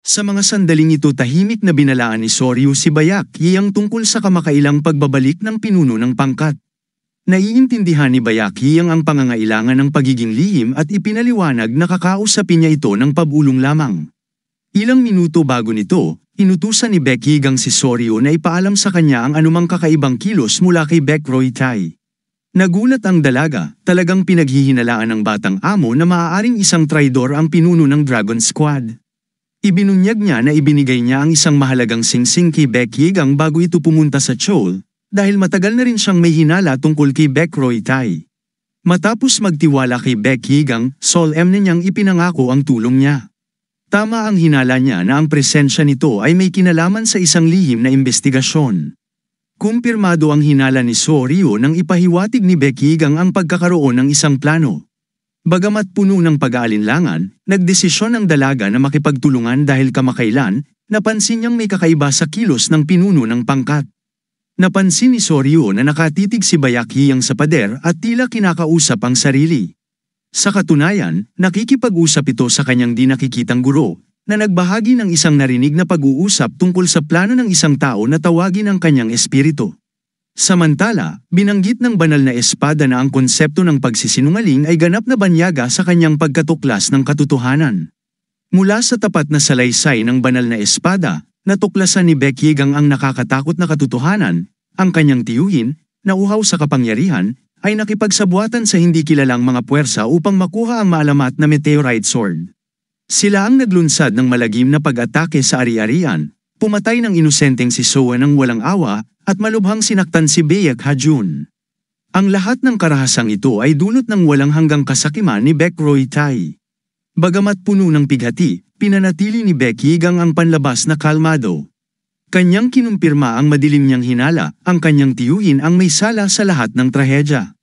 Sa mga sandaling ito tahimik na binalaan ni Soryu si Bayaki ang tungkol sa kamakailang pagbabalik ng pinuno ng pangkat. Naiintindihan ni Bayaki ang pangangailangan ng pagiging lihim at ipinaliwanag na kakausapin niya ito ng pabulong lamang. Ilang minuto bago nito, inutusan ni Baekhyun si Soryu na ipaalam sa kanya ang anumang kakaibang kilos mula kay Baekroy Tai. Nagulat ang dalaga, talagang pinaghihinalaan ng batang amo na maaaring isang traidor ang pinuno ng Dragon Squad. Ibinunyag niya na ibinigay niya ang isang mahalagang singsing kay Baekhyun bago ito pumunta sa Seoul, dahil matagal na rin siyang may hinala tungkol kay Baekroy Tai. Matapos magtiwala kay Baekhyun, solemn niyang ipinangako ang tulong niya. Tama ang hinala niya na ang presensya nito ay may kinalaman sa isang lihim na investigasyon. Kumpirmado ang hinala ni Soryu nang ipahiwatig ni Baekhyun ang pagkakaroon ng isang plano. Bagamat puno ng pag-aalinlangan, nagdesisyon ang dalaga na makipagtulungan dahil kamakailan, napansin niyang may kakaiba sa kilos ng pinuno ng pangkat. Napansin ni Soryu na nakatitig si Baekhyun sa pader at tila kinakausap ang sarili. Sa katunayan, nakikipag-usap ito sa kanyang di nakikitang guro, na nagbahagi ng isang narinig na pag-uusap tungkol sa plano ng isang tao na tawagin ang kanyang espiritu. Samantala, binanggit ng banal na espada na ang konsepto ng pagsisinungaling ay ganap na banyaga sa kanyang pagkatuklas ng katotohanan. Mula sa tapat na salaysay ng banal na espada, natuklasan ni Baekhyun ang nakakatakot na katotohanan, ang kanyang tiyuhin, na uhaw sa kapangyarihan, ay nakipagsabuatan sa hindi kilalang mga puwersa upang makuha ang maalamat na meteorite sword. Sila ang naglunsad ng malagim na pag-atake sa ari-arian, pumatay ng inosenteng si Soa ng walang awa, at malubhang sinaktan si Baekhyun. Ang lahat ng karahasang ito ay dulot ng walang hanggang kasakiman ni Baekroy Tai. Bagamat puno ng pighati, pinanatili ni Baekhyun ang panlabas na kalmado. Kanyang kinumpirma ang madilim niyang hinala, ang kanyang tiyuhin ang may sala sa lahat ng trahedya.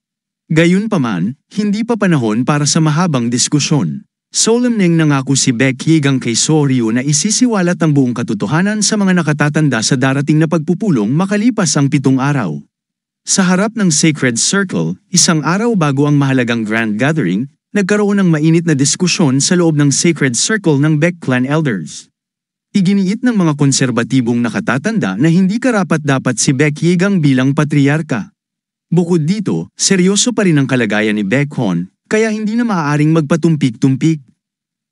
Gayunpaman, hindi pa panahon para sa mahabang diskusyon. Solemneng nangako si Baekhyun kay Soryu na isisiwalat ang buong katotohanan sa mga nakatatanda sa darating na pagpupulong makalipas ang 7 araw. Sa harap ng Sacred Circle, isang araw bago ang mahalagang Grand Gathering, nagkaroon ng mainit na diskusyon sa loob ng Sacred Circle ng Baek Clan Elders. Iginiit ng mga konserbatibong nakatatanda na hindi karapat-dapat si Baekhyun bilang patriarka. Bukod dito, seryoso pa rin ang kalagayan ni Baekhon, kaya hindi na maaaring magpatumpik-tumpik.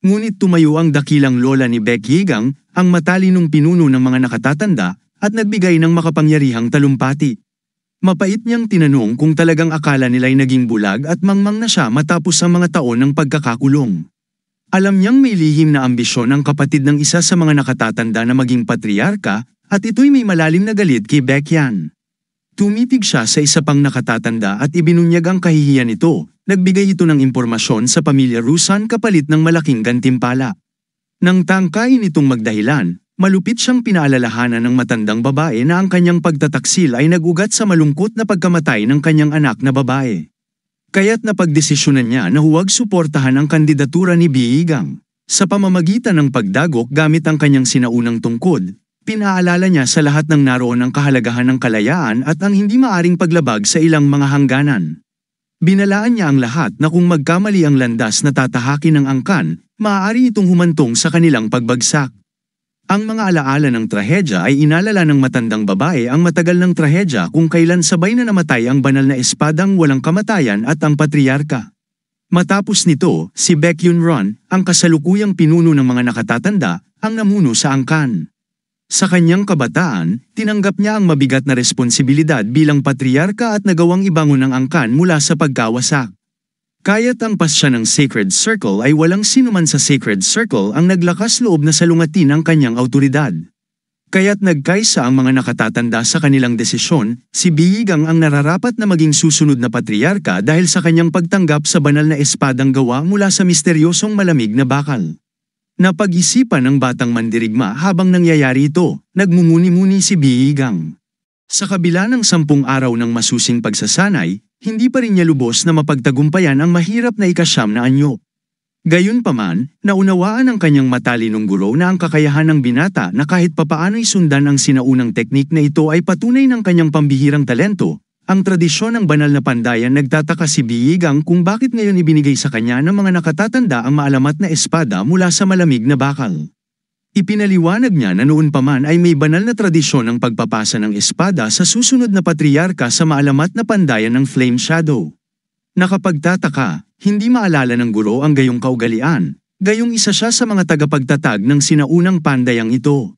Ngunit tumayo ang dakilang lola ni Baekhyun, ang matalinong pinuno ng mga nakatatanda, at nagbigay ng makapangyarihang talumpati. Mapait niyang tinanong kung talagang akala nila'y naging bulag at mangmang na siya matapos ang mga taon ng pagkakakulong. Alam niyang may lihim na ambisyon ang kapatid ng isa sa mga nakatatanda na maging patriarka, at ito'y may malalim na galit kay Baekhyun. Tumitig siya sa isa pang nakatatanda at ibinunyag ang kahihiyan nito. Nagbigay ito ng impormasyon sa pamilya Rusan kapalit ng malaking gantimpala. Nang tangkain itong magdahilan, malupit siyang pinaalalahanan ng matandang babae na ang kanyang pagtataksil ay nagugat sa malungkot na pagkamatay ng kanyang anak na babae. Kaya't napagdesisyonan niya na huwag suportahan ang kandidatura ni Baekhyun. Sa pamamagitan ng pagdagok gamit ang kanyang sinaunang tungkod, pinaalala niya sa lahat ng naroon ang kahalagahan ng kalayaan at ang hindi maaring paglabag sa ilang mga hangganan. Binalaan niya ang lahat na kung magkamali ang landas na tatahakin ng angkan, maaari itong humantong sa kanilang pagbagsak. Ang mga alaala ng trahedya ay inalala ng matandang babae ang matagal ng trahedya kung kailan sabay na namatay ang banal na espadang walang kamatayan at ang patriarka. Matapos nito, si Baekhyun Ron, ang kasalukuyang pinuno ng mga nakatatanda, ang namuno sa angkan. Sa kanyang kabataan, tinanggap niya ang mabigat na responsibilidad bilang patriarka at nagawang ibangon ang angkan mula sa pagkawasak. Kaya't ang pasya ng Sacred Circle ay walang sinuman sa Sacred Circle ang naglakas loob na salungatin ang kanyang awtoridad. Kaya't nagkaisa ang mga nakatatanda sa kanilang desisyon, si Baekhyun ang nararapat na maging susunod na patriarka dahil sa kanyang pagtanggap sa banal na espadang gawa mula sa misteryosong malamig na bakal. Napag-isipan ng batang mandirigma habang nangyayari ito, nagmumuni-muni si Baekhyun. Sa kabila ng 10 araw ng masusing pagsasanay, hindi pa rin niya lubos na mapagtagumpayan ang mahirap na ika-9 na anyo. Gayunpaman, naunawaan ng kanyang matalinong guro na ang kakayahan ng binata na kahit papaano'y sundan ang sinaunang teknik na ito ay patunay ng kanyang pambihirang talento. Ang tradisyon ng banal na pandayan nagtataka si Baekhyun kung bakit ngayon ibinigay sa kanya ng mga nakatatanda ang maalamat na espada mula sa malamig na bakal. Ipinaliwanag niya na noon pa man ay may banal na tradisyon ng pagpapasa ng espada sa susunod na patriarka sa maalamat na pandayan ng Flame Shadow. Nakapagtataka, hindi maalala ng guro ang gayong kaugalian, gayong isa siya sa mga tagapagtatag ng sinaunang pandayang ito.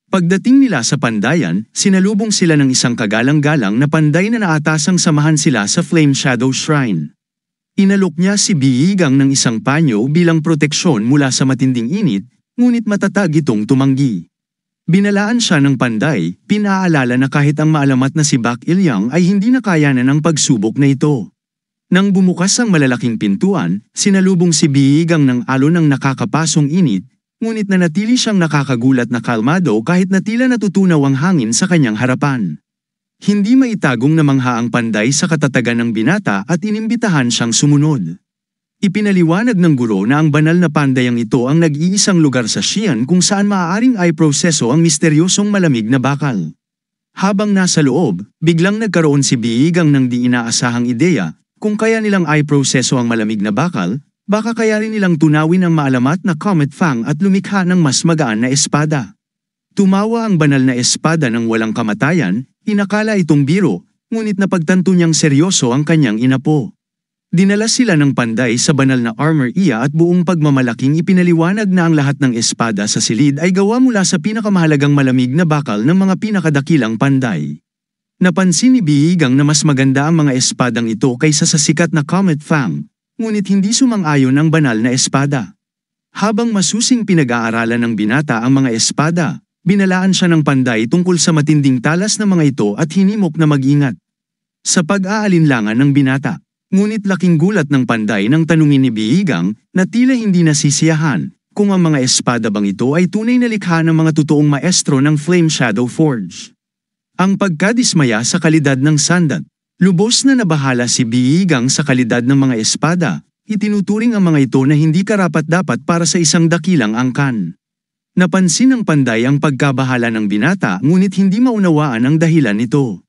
Pagdating nila sa pandayan, sinalubong sila ng isang kagalang-galang na panday na naatasang samahan sila sa Flame Shadow Shrine. Inalok niya si Biigang ng isang panyo bilang proteksyon mula sa matinding init, ngunit matatag itong tumanggi. Binalaan siya ng panday, pinaalala na kahit ang maalamat na si Bak Ilyang ay hindi nakayanan ang pagsubok na ito. Nang bumukas ang malalaking pintuan, sinalubong si Biigang ng alon ng nakakapasong init, ngunit nanatili siyang nakakagulat na kalmado kahit na tila natutunaw ang hangin sa kanyang harapan. Hindi maitagong namangha ang panday sa katatagan ng binata at inimbitahan siyang sumunod. Ipinaliwanag ng guro na ang banal na pandayang ito ang nag-iisang lugar sa Xi'an kung saan maaaring ay proseso ang misteryosong malamig na bakal. Habang nasa loob, biglang nagkaroon si Biigang ng di inaasahang ideya, kung kaya nilang ay proseso ang malamig na bakal, baka kaya rin nilang tunawin ang maalamat na Comet Fang at lumikha ng mas magaan na espada. Tumawa ang banal na espada ng walang kamatayan, inakala itong biro, ngunit napagtanto niyang seryoso ang kanyang inapo. Dinala sila ng panday sa banal na armor iya at buong pagmamalaking ipinaliwanag na ang lahat ng espada sa silid ay gawa mula sa pinakamahalagang malamig na bakal ng mga pinakadakilang panday. Napansin ni Biigang na mas maganda ang mga espadang ito kaysa sa sikat na Comet Fang, ngunit hindi sumang-ayon ang banal na espada. Habang masusing pinag-aaralan ng binata ang mga espada, binalaan siya ng panday tungkol sa matinding talas ng mga ito at hinimok na mag-ingat. Sa pag-aalinlangan ng binata, ngunit laking gulat ng panday nang tanungin ni Biigang na tila hindi nasisiyahan kung ang mga espada bang ito ay tunay na likha ng mga totoong maestro ng Flame Shadow Forge. Ang pagkadismaya sa kalidad ng sandat, lubos na nabahala si Biigang sa kalidad ng mga espada, itinuturing ang mga ito na hindi karapat-dapat para sa isang dakilang angkan. Napansin ng panday ang pagkabahala ng binata ngunit hindi maunawaan ang dahilan nito.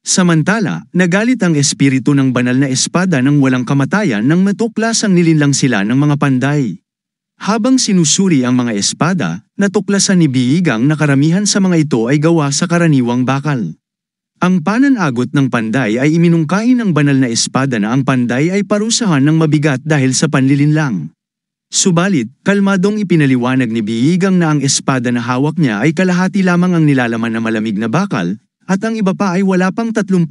Samantala, nagalit ang espiritu ng banal na espada ng walang kamatayan nang matuklas ang nilinlang sila ng mga panday. Habang sinusuri ang mga espada, natuklasan ni Biigang na karamihan sa mga ito ay gawa sa karaniwang bakal. Ang pananagot ng panday ay iminungkahi ng banal na espada na ang panday ay parusahan ng mabigat dahil sa panlilinlang. Subalit, kalmadong ipinaliwanag ni Biigang na ang espada na hawak niya ay kalahati lamang ang nilalaman na malamig na bakal, at ang iba pa ay wala pang 30%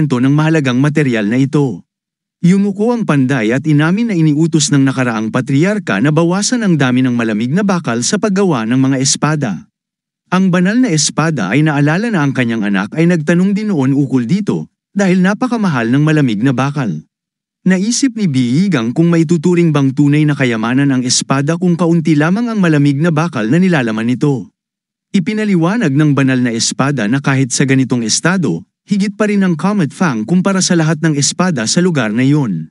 ng mahalagang material na ito. Yumuko ang panday at inamin na iniutos ng nakaraang patriarka na bawasan ang dami ng malamig na bakal sa paggawa ng mga espada. Ang banal na espada ay naalala na ang kanyang anak ay nagtanong din noon ukol dito, dahil napakamahal ng malamig na bakal. Naisip ni Biigang kung maituturing bang tunay na kayamanan ang espada kung kaunti lamang ang malamig na bakal na nilalaman nito. Ipinaliwanag ng banal na espada na kahit sa ganitong estado, higit pa rin ang Comet Fang kumpara sa lahat ng espada sa lugar na iyon.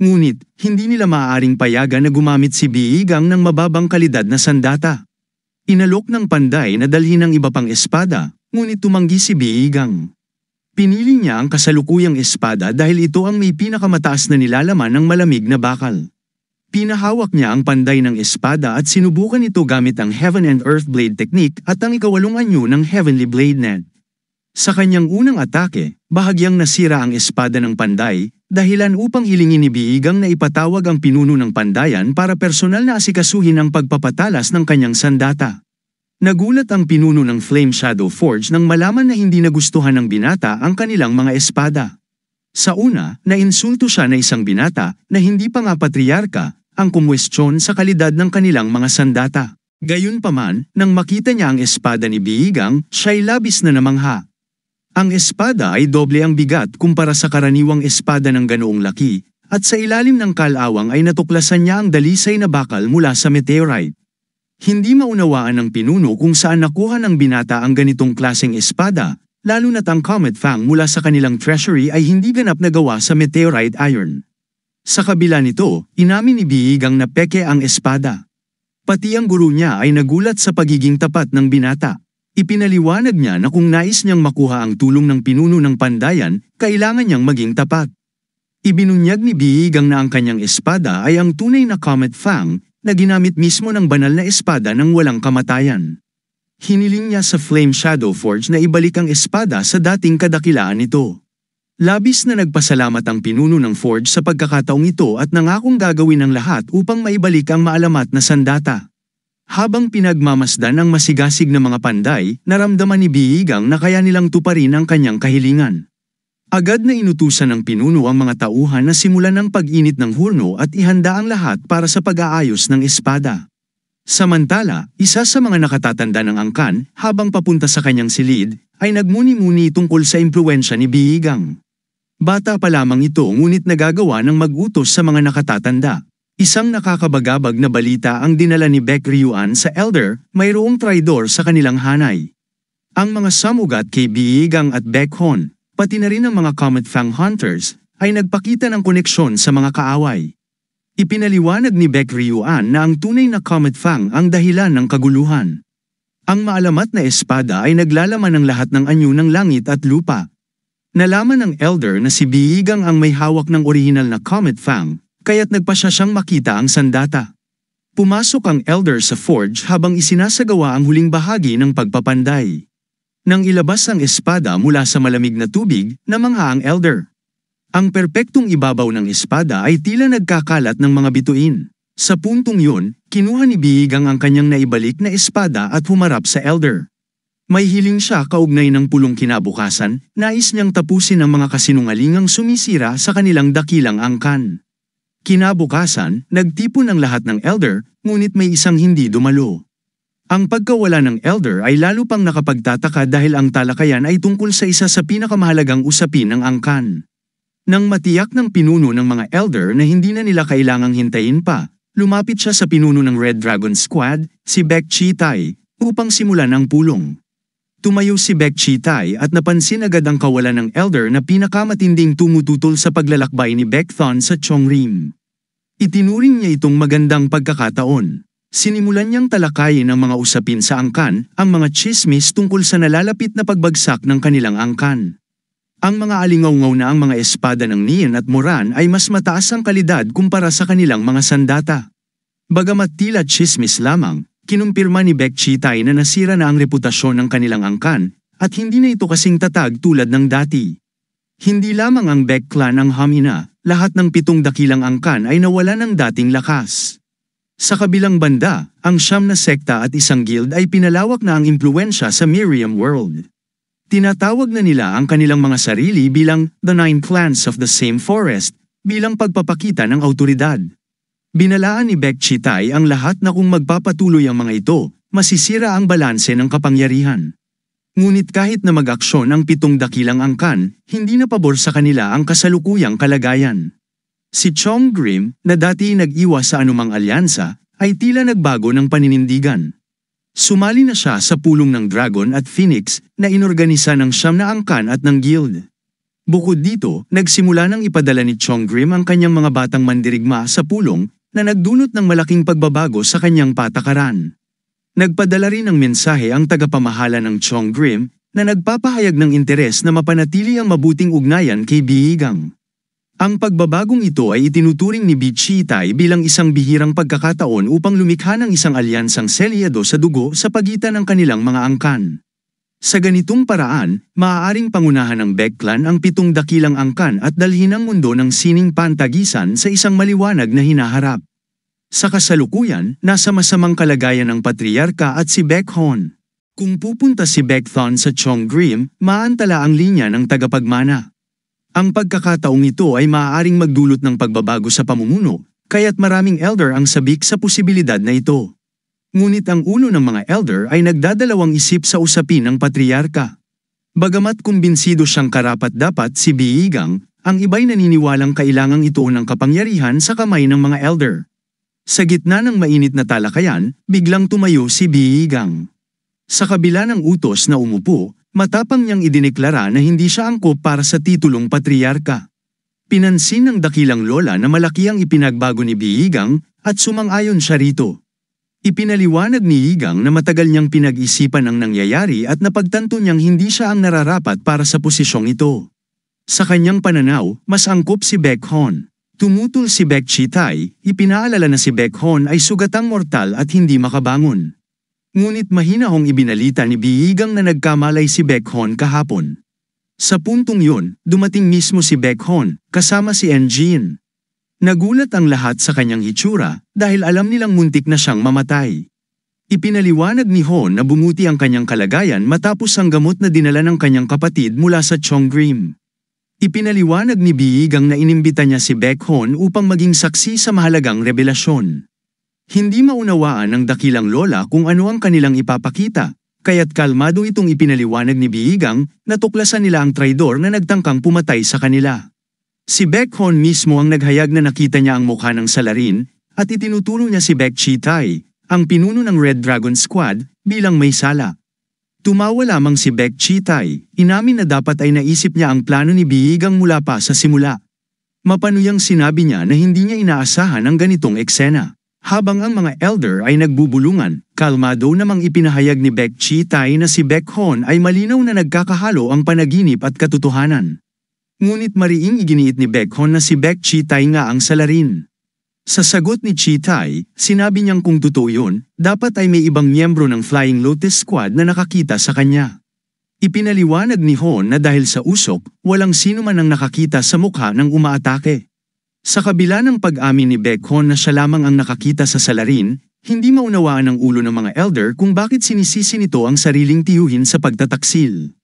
Ngunit, hindi nila maaaring payagan na gumamit si Biigang ng mababang kalidad na sandata. Inalok ng panday na dalhin ang iba pang espada, ngunit tumanggi si Biigang. Pinili niya ang kasalukuyang espada dahil ito ang may pinakamataas na nilalaman ng malamig na bakal. Pinahawak niya ang panday ng espada at sinubukan ito gamit ang Heaven and Earth Blade Technique at ang ikawalong anyo ng Heavenly Blade Net. Sa kanyang unang atake, bahagyang nasira ang espada ng panday, dahilan upang hilingin ni Biigang na ipatawag ang pinuno ng pandayan para personal na asikasuhin ang pagpapatalas ng kanyang sandata. Nagulat ang pinuno ng Flame Shadow Forge nang malaman na hindi nagustuhan ng binata ang kanilang mga espada. Sa una, nainsulto siya na isang binata na hindi pa nga patriarka, ang kumwestiyon sa kalidad ng kanilang mga sandata. Gayunpaman, nang makita niya ang espada ni Biigang, siya'y labis na namangha. Ang espada ay doble ang bigat kumpara sa karaniwang espada ng ganoong laki, at sa ilalim ng kalawang ay natuklasan niya ang dalisay na bakal mula sa meteorite. Hindi maunawaan ng pinuno kung saan nakuha ng binata ang ganitong klaseng espada, lalo na't ang Comet Fang mula sa kanilang treasury ay hindi ganap na gawa sa meteorite iron. Sa kabila nito, inamin ni Biigang na peke ang espada. Pati ang guru niya ay nagulat sa pagiging tapat ng binata. Ipinaliwanag niya na kung nais niyang makuha ang tulong ng pinuno ng pandayan, kailangan niyang maging tapat. Ibinunyag ni Biigang na ang kanyang espada ay ang tunay na Comet Fang, na ginamit mismo ng banal na espada ng walang kamatayan. Hiniling niya sa Flame Shadow Forge na ibalik ang espada sa dating kadakilaan nito. Labis na nagpasalamat ang pinuno ng Forge sa pagkakataong ito at nangakong gagawin ang lahat upang maibalik ang maalamat na sandata. Habang pinagmamasdan ang masigasig na mga panday, naramdaman ni Biigang na kaya nilang tuparin ang kanyang kahilingan. Agad na inutusan ng pinuno ang mga tauhan na simulan ang pag-init ng hurno at ihanda ang lahat para sa pag-aayos ng espada. Samantala, isa sa mga nakatatanda ng angkan, habang papunta sa kanyang silid, ay nagmuni-muni tungkol sa impluwensya ni Biigang. Bata pa lamang ito ngunit nagagawa ng mag-utos sa mga nakatatanda. Isang nakakabagabag na balita ang dinala ni Baek Ryuan sa Elder, mayroong traidor sa kanilang hanay. Ang mga samugat kay Biigang at Baek Hon, pati na rin ang mga Comet Fang Hunters, ay nagpakita ng koneksyon sa mga kaaway. Ipinaliwanag ni Baek Ryuan na ang tunay na Comet Fang ang dahilan ng kaguluhan. Ang maalamat na espada ay naglalaman ng lahat ng anyo ng langit at lupa. Nalaman ng Elder na si Biigang ang may hawak ng orihinal na Comet Fang, kaya't nagpasya siyang makita ang sandata. Pumasok ang Elder sa Forge habang isinasagawa ang huling bahagi ng pagpapanday. Nang ilabas ang espada mula sa malamig na tubig, namangha ang Elder. Ang perpektong ibabaw ng espada ay tila nagkakalat ng mga bituin. Sa puntong yun, kinuha ni Biigang ang kanyang naibalik na espada at humarap sa Elder. May hiling siya kaugnay ng pulong kinabukasan, nais niyang tapusin ang mga kasinungalingang sumisira sa kanilang dakilang angkan. Kinabukasan, nagtipon ang lahat ng Elder, ngunit may isang hindi dumalo. Ang pagkawala ng Elder ay lalo pang nakapagtataka dahil ang talakayan ay tungkol sa isa sa pinakamahalagang usapin ng angkan. Nang matiyak ng pinuno ng mga Elder na hindi na nila kailangang hintayin pa, lumapit siya sa pinuno ng Red Dragon Squad, si Baek Chi-tai, upang simulan ang pulong. Tumayo si Baek Chi-tai at napansin agad ang kawalan ng Elder na pinakamatinding tumututol sa paglalakbay ni Baek Thon sa Chongrim. Itinuring niya itong magandang pagkakataon. Sinimulan niyang talakayin ang mga usapin sa angkan, ang mga chismis tungkol sa nalalapit na pagbagsak ng kanilang angkan. Ang mga alingaw-ngaw na ang mga espada ng Nian at Moran ay mas mataas ang kalidad kumpara sa kanilang mga sandata. Bagamat tila chismis lamang, kinumpirma ni Baek Chi-tai na nasira na ang reputasyon ng kanilang angkan, at hindi na ito kasing tatag tulad ng dati. Hindi lamang ang Baek clan ang hamina, lahat ng 7 dakilang angkan ay nawala ng dating lakas. Sa kabilang banda, ang 9 na sekta at isang guild ay pinalawak na ang impluwensya sa Miriam World. Tinatawag na nila ang kanilang mga sarili bilang The 9 Clans of the Same Forest, bilang pagpapakita ng autoridad. Binalaan ni Baek Chi-tai ang lahat na kung magpapatuloy ang mga ito, masisira ang balanse ng kapangyarihan. Ngunit kahit na mag-aksyon ang 7 dakilang angkan, hindi na pabor sa kanila ang kasalukuyang kalagayan. Si Chonggrim, na dati nag-iwas sa anumang alyansa, ay tila nagbago ng paninindigan. Sumali na siya sa pulong ng Dragon at Phoenix na inorganisa ng 9 na angkan at ng guild. Bukod dito, nagsimula nang ipadala ni Chonggrim ang kanyang mga batang mandirigma sa pulong na nagdulot ng malaking pagbabago sa kanyang patakaran. Nagpadala rin ng mensahe ang tagapamahala ng Chonggrim na nagpapahayag ng interes na mapanatili ang mabuting ugnayan kay Biigang. Ang pagbabagong ito ay itinuturing ni Baek Chi-tai bilang isang bihirang pagkakataon upang lumikha ng isang alyansang selyado sa dugo sa pagitan ng kanilang mga angkan. Sa ganitong paraan, maaaring pangunahan ng Baek clan ang 7 dakilang angkan at dalhin ang mundo ng sining pantagisan sa isang maliwanag na hinaharap. Sa kasalukuyan, nasa masamang kalagayan ng patriarka at si Baek Hon. Kung pupunta si Baek Thon sa Chonggrim, maantala ang linya ng tagapagmana. Ang pagkakataong ito ay maaaring magdulot ng pagbabago sa pamumuno, kaya't maraming Elder ang sabik sa posibilidad na ito. Ngunit ang ulo ng mga Elder ay nagdadalawang isip sa usapin ng patriarka. Bagamat kumbinsido siyang karapat-dapat si Biigang, ang iba'y naniniwalang kailangang ituon ng kapangyarihan sa kamay ng mga Elder. Sa gitna ng mainit na talakayan, biglang tumayo si Biigang. Sa kabila ng utos na umupo, matapang niyang idineklara na hindi siya angkop para sa titulong patriarka. Pinansin ng dakilang lola na malaki ang ipinagbago ni Biigang at sumang-ayon siya rito. Ipinaliwanag ni Igang na matagal niyang pinag-isipan ang nangyayari at napagtanto niyang hindi siya ang nararapat para sa posisyong ito. Sa kanyang pananaw, mas angkop si Baek Hon. Tumutol si Baek Chi-tai, ipinaalala na si Baek Hon ay sugatang mortal at hindi makabangon. Ngunit mahinahong ibinalita ni Biigang na nagkamalay si Baek Hon kahapon. Sa puntong yun, dumating mismo si Baek Hon, kasama si Jin. Nagulat ang lahat sa kanyang hitsura, dahil alam nilang muntik na siyang mamatay. Ipinaliwanag ni Hon na bumuti ang kanyang kalagayan matapos ang gamot na dinala ng kanyang kapatid mula sa Chonggrim. Ipinaliwanag ni Biigang na inimbita niya si Baek Hon upang maging saksi sa mahalagang revelasyon. Hindi maunawaan ng dakilang lola kung ano ang kanilang ipapakita, kaya't kalmado itong ipinaliwanag ni Biigang na tuklasan nila ang traidor na nagtangkang pumatay sa kanila. Si Baek Hon mismo ang naghayag na nakita niya ang mukha ng salarin at itinuturo niya si Baek Chi-tai, ang pinuno ng Red Dragon Squad, bilang may sala. Tumawa lamang si Baek Chi-tai, inamin na dapat ay naisip niya ang plano ni Biigang mula pa sa simula. Mapanuyang sinabi niya na hindi niya inaasahan ang ganitong eksena. Habang ang mga elder ay nagbubulungan, kalmado namang ipinahayag ni Baek Chi-tai na si Baek Hon ay malinaw na nagkakahalo ang panaginip at katotohanan. Ngunit mariing iginiit ni Baek Hon na si Baek Chi-tai nga ang salarin. Sa sagot ni Chi-tai, sinabi niyang kung totoo yun, dapat ay may ibang miyembro ng Flying Lotus Squad na nakakita sa kanya. Ipinaliwanag ni Hon na dahil sa usok, walang sino man ang nakakita sa mukha ng umaatake. Sa kabila ng pag-amin ni Baek Hon na siya lamang ang nakakita sa salarin, hindi maunawaan ng ulo ng mga elder kung bakit sinisisi nito ang sariling tiyuhin sa pagtataksil.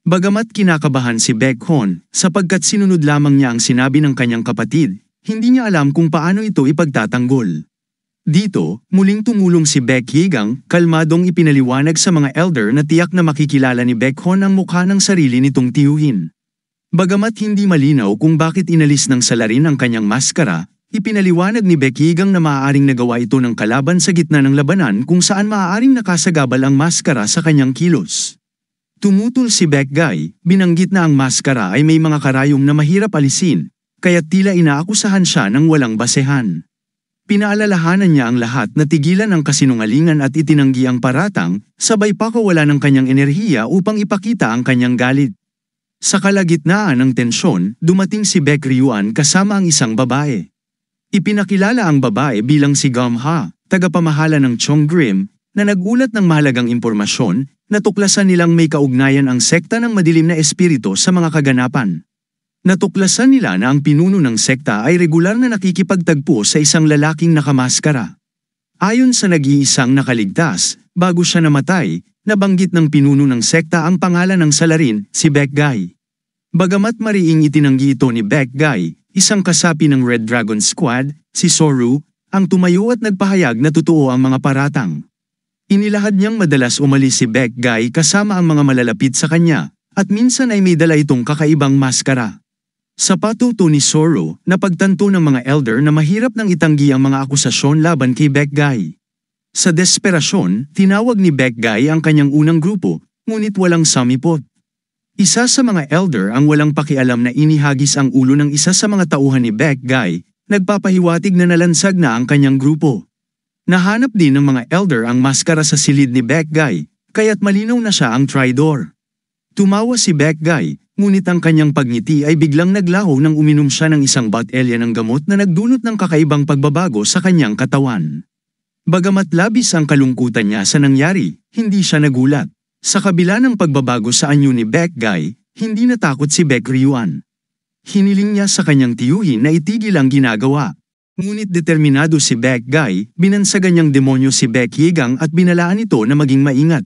Bagamat kinakabahan si Baek Hon, sapagkat sinunod lamang niya ang sinabi ng kanyang kapatid, hindi niya alam kung paano ito ipagtatanggol. Dito, muling tumulong si Baek Higang, kalmadong ipinaliwanag sa mga elder na tiyak na makikilala ni Baek Hon ang mukha ng sarili nitong tiyuhin. Bagamat hindi malinaw kung bakit inalis ng salarin ang kanyang maskara, ipinaliwanag ni Baek Higang na maaaring nagawa ito ng kalaban sa gitna ng labanan kung saan maaaring nakasagabal ang maskara sa kanyang kilos. Tumutol si Baek Gai, binanggit na ang maskara ay may mga karayom na mahirap alisin, kaya't tila inaakusahan siya ng walang basehan. Pinaalalahanan niya ang lahat na tigilan ang kasinungalingan at itinanggi ang paratang, sabay pa kawala ng kanyang enerhiya upang ipakita ang kanyang galit. Sa kalagitnaan ng tensyon, dumating si Baek Ryuan kasama ang isang babae. Ipinakilala ang babae bilang si Gam-ha, tagapamahala ng Chonggrim, na nagulat ng mahalagang impormasyon, natuklasan nilang may kaugnayan ang sekta ng madilim na espiritu sa mga kaganapan. Natuklasan nila na ang pinuno ng sekta ay regular na nakikipagtagpo sa isang lalaking nakamaskara. Ayon sa nag-iisang nakaligtas, bago siya namatay, nabanggit ng pinuno ng sekta ang pangalan ng salarin, si Baek Gai. Bagamat mariing itinanggi ito ni Baek Gai, isang kasapi ng Red Dragon Squad, si Soru, ang tumayo at nagpahayag na totoo ang mga paratang. Inilahad niyang madalas umalis si Baek Gai kasama ang mga malalapit sa kanya, at minsan ay may dala itong kakaibang maskara. Sa patuto ni Soru, napagtanto ng mga elder na mahirap nang itanggi ang mga akusasyon laban kay Baek Gai. Sa desperasyon, tinawag ni Baek Gai ang kanyang unang grupo, ngunit walang samipot. Isa sa mga elder ang walang pakialam na inihagis ang ulo ng isa sa mga tauhan ni Baek Gai, nagpapahiwatig na nalansag na ang kanyang grupo. Nahanap din ng mga elder ang maskara sa silid ni Baek Gai, kaya't malinaw na siya ang traidor. Tumawa si Baek Gai, ngunit ang kanyang pagngiti ay biglang naglaho nang uminom siya ng isang botelya ng gamot na nagdulot ng kakaibang pagbabago sa kanyang katawan. Bagamat labis ang kalungkutan niya sa nangyari, hindi siya nagulat. Sa kabila ng pagbabago sa anyo ni Baek Gai, hindi natakot si Baek Ryuan. Hiniling niya sa kanyang tiyuhin na itigil ang ginagawa. Ngunit determinado si Baek Gai, binansagan niyang demonyo si Baek Higang at binalaan ito na maging maingat.